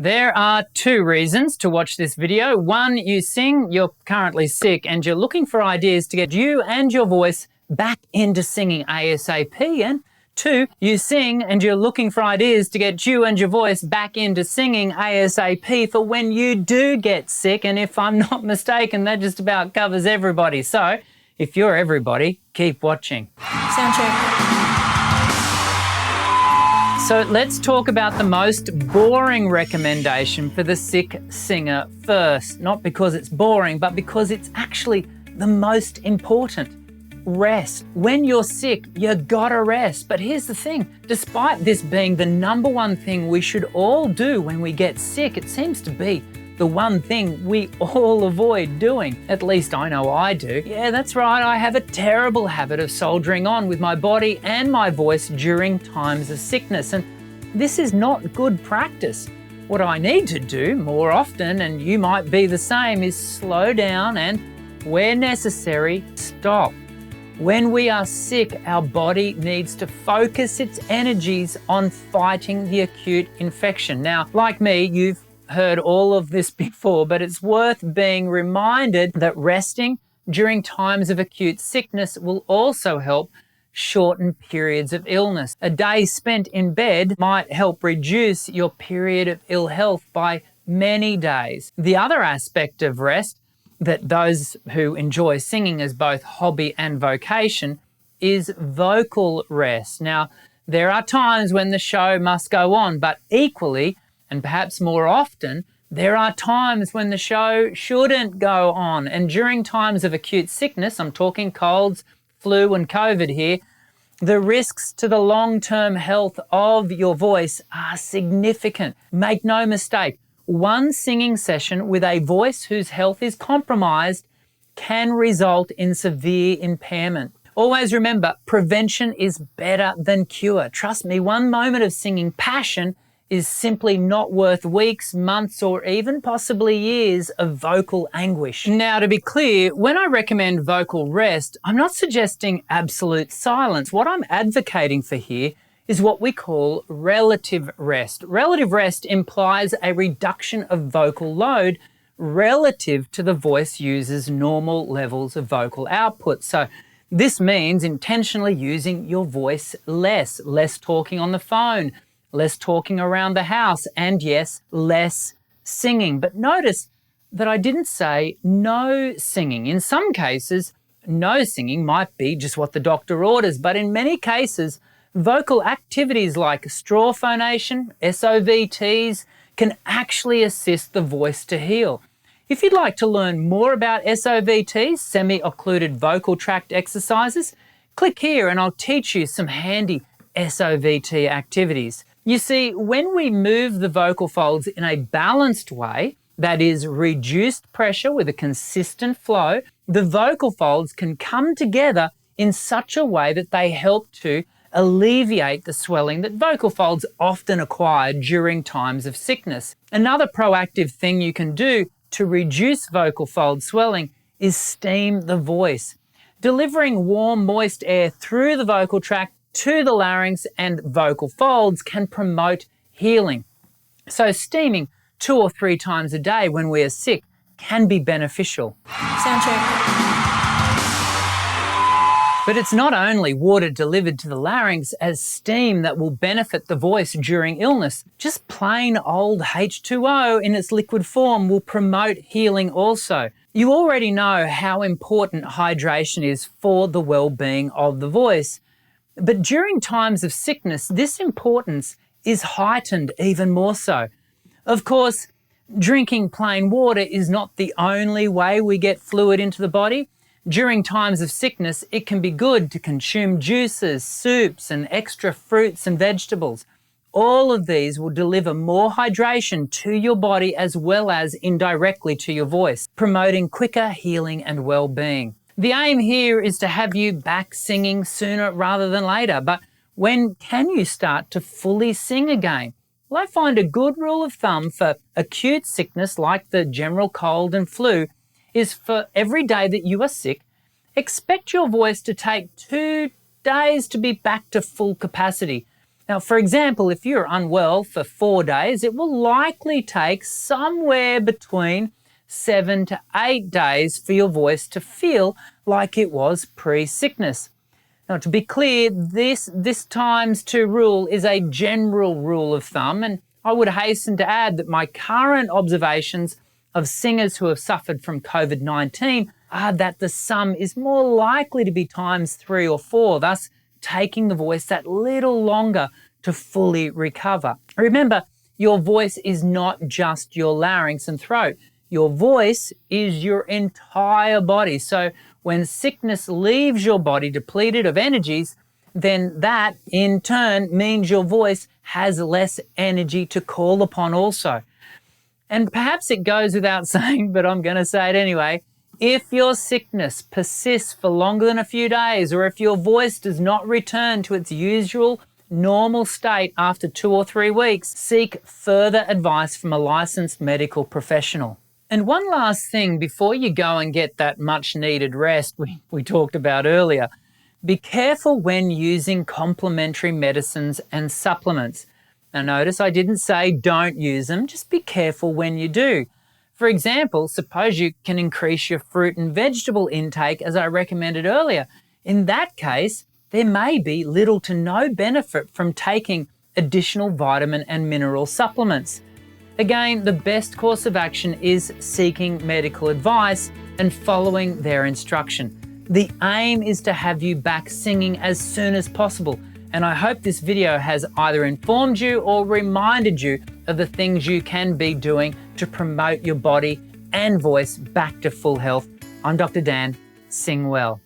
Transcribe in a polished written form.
There are two reasons to watch this video. One, you sing, you're currently sick, and you're looking for ideas to get you and your voice back into singing ASAP. And two, you sing and you're looking for ideas to get you and your voice back into singing ASAP for when you do get sick. And if I'm not mistaken, that just about covers everybody. So if you're everybody, keep watching. Sound check. So let's talk about the most boring recommendation for the sick singer first. Not because it's boring, but because it's actually the most important. Rest. When you're sick, you gotta rest. But here's the thing, despite this being the number one thing we should all do when we get sick, it seems to be the one thing we all avoid doing. At least I know I do. Yeah, that's right, I have a terrible habit of soldiering on with my body and my voice during times of sickness, and this is not good practice. What I need to do more often, and you might be the same, is slow down and, where necessary, stop. When we are sick, our body needs to focus its energies on fighting the acute infection. Now, like me, you've heard all of this before, but it's worth being reminded that resting during times of acute sickness will also help shorten periods of illness. A day spent in bed might help reduce your period of ill health by many days. The other aspect of rest that those who enjoy singing as both hobby and vocation is vocal rest. Now, there are times when the show must go on, but equally, and perhaps more often, there are times when the show shouldn't go on. And during times of acute sickness, I'm talking colds, flu and COVID here, the risks to the long-term health of your voice are significant. Make no mistake, one singing session with a voice whose health is compromised can result in severe impairment. Always remember, prevention is better than cure. Trust me, one moment of singing passion is simply not worth weeks, months, or even possibly years of vocal anguish. Now, to be clear, when I recommend vocal rest, I'm not suggesting absolute silence. What I'm advocating for here is what we call relative rest. Relative rest implies a reduction of vocal load relative to the voice user's normal levels of vocal output. So this means intentionally using your voice less talking on the phone, less talking around the house, and yes, less singing. But notice that I didn't say no singing. In some cases, no singing might be just what the doctor orders, but in many cases, vocal activities like straw phonation, SOVTs, can actually assist the voice to heal. If you'd like to learn more about SOVTs, semi-occluded vocal tract exercises, click here and I'll teach you some handy SOVT activities. You see, when we move the vocal folds in a balanced way, that is reduced pressure with a consistent flow, the vocal folds can come together in such a way that they help to alleviate the swelling that vocal folds often acquire during times of sickness. Another proactive thing you can do to reduce vocal fold swelling is steam the voice. Delivering warm, moist air through the vocal tract to the larynx and vocal folds can promote healing. So steaming 2 or 3 times a day when we are sick can be beneficial. Sound check. But it's not only water delivered to the larynx as steam that will benefit the voice during illness. Just plain old H2O in its liquid form will promote healing also. You already know how important hydration is for the well-being of the voice. But during times of sickness, this importance is heightened even more so. Of course, drinking plain water is not the only way we get fluid into the body. During times of sickness, it can be good to consume juices, soups, and extra fruits and vegetables. All of these will deliver more hydration to your body as well as indirectly to your voice, promoting quicker healing and well-being. The aim here is to have you back singing sooner rather than later, but when can you start to fully sing again? Well, I find a good rule of thumb for acute sickness like the general cold and flu is for every day that you are sick, expect your voice to take 2 days to be back to full capacity. Now, for example, if you're unwell for 4 days, it will likely take somewhere between 7 to 8 days for your voice to feel like it was pre-sickness. Now, to be clear, this times 2 rule is a general rule of thumb, and I would hasten to add that my current observations of singers who have suffered from COVID-19 are that the sum is more likely to be times 3 or 4, thus taking the voice that little longer to fully recover. Remember, your voice is not just your larynx and throat. Your voice is your entire body. So when sickness leaves your body depleted of energies, then that in turn means your voice has less energy to call upon also. And perhaps it goes without saying, but I'm going to say it anyway, if your sickness persists for longer than a few days, or if your voice does not return to its usual normal state after 2 or 3 weeks, seek further advice from a licensed medical professional. And one last thing before you go and get that much needed rest we talked about earlier, be careful when using complementary medicines and supplements. Now notice I didn't say don't use them, just be careful when you do. For example, suppose you can increase your fruit and vegetable intake as I recommended earlier. In that case, there may be little to no benefit from taking additional vitamin and mineral supplements. Again, the best course of action is seeking medical advice and following their instruction. The aim is to have you back singing as soon as possible, and I hope this video has either informed you or reminded you of the things you can be doing to promote your body and voice back to full health. I'm Dr. Dan. Sing well.